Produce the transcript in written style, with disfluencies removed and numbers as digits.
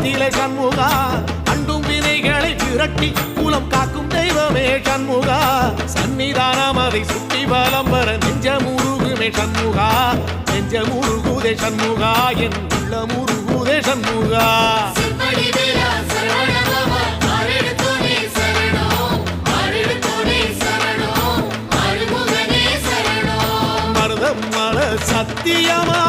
குலத்திலே சண்முகா அண்டும் வினைகளை விரட்டி குலம் காக்கும் தெய்வமே சண்முகா சன்னிதானம் அதை சுற்றி பலம் வர நெஞ்சமுருகுமே சண்முகா நெஞ்சமுருகுதே சண்முகா என் உள்ளமுருகுதே சண்முகா மருதம் மல சத்தியமா